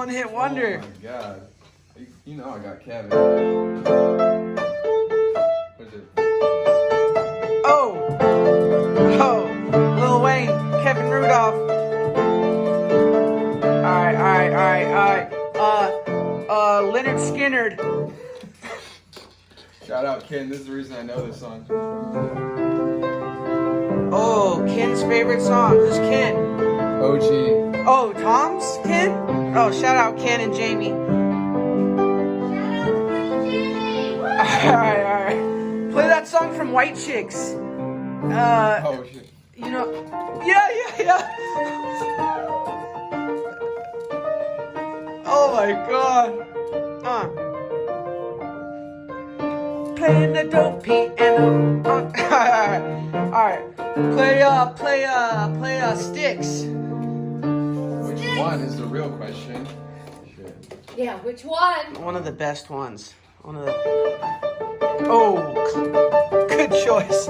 one hit wonder. Oh my god. You know I got Kevin. What is it? Oh, Lil Wayne, Kevin Rudolph. Alright. Leonard Skinnerd. Shout out Ken, this is the reason I know this song. Oh, Ken's favorite song. Who's Ken? OG. Oh, Tom's Ken? Oh, shout out Ken and Jamie. Alright. Play that song from White Chicks. Oh shit. You know, yeah. Oh my god. Playing the dope piano. Alright. Play Styx. Which one is the real question? Shit. Yeah, which one? One of the best ones. Oh, good choice.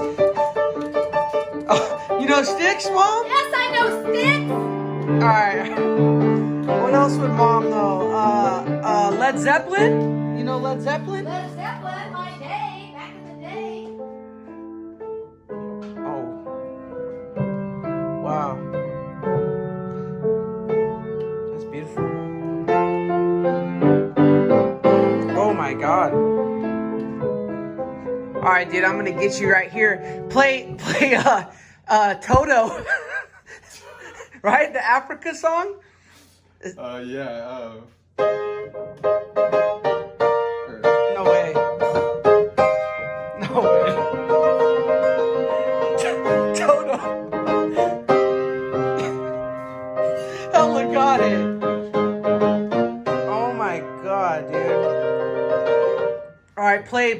Oh, you know Styx, Mom? Yes, I know Styx. Alright. What else would Mom know? Led Zeppelin? You know Led Zeppelin? Led Zeppelin, my day, back in the day. Oh. Wow. That's beautiful. Oh my god. Alright, dude, I'm gonna get you right here. Play Toto. Right? The Africa song? Yeah. No way. No way. Toto. Hella got it. Oh my god, dude. Alright, play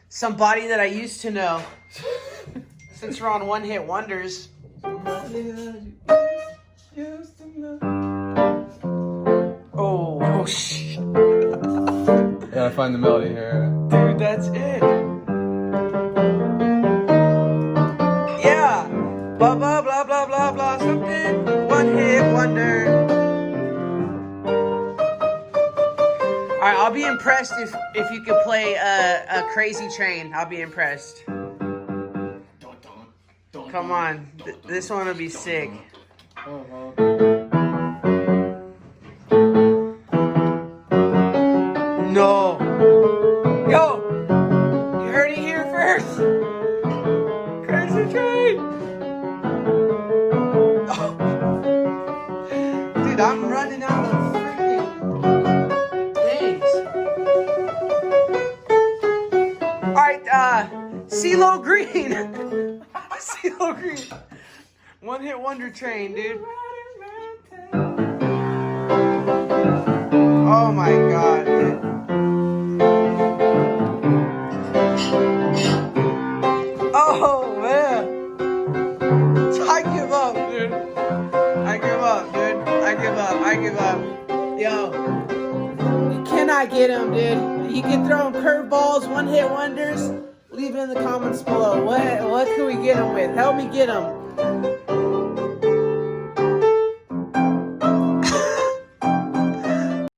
somebody that I used to know. Since we're on one hit wonders. Oh shit. Gotta find the melody here. Dude, that's it. Yeah. Blah blah blah blah blah blah something. One hit wonder. Alright, I'll be impressed if you could play a Crazy Train. I'll be impressed. Come on. This one will be sick. No. Yo! You heard it here first. Crazy Train. Oh. Dude, I'm running out of freaking things. Alright, CeeLo Green. CeeLo Green. One hit wonder train, dude. Oh my god, dude. Oh man. I give up, dude. I give up. Yo. You cannot get him, dude. You can throw him curveballs, one hit wonders. Leave it in the comments below. What can we get him with? Help me get him.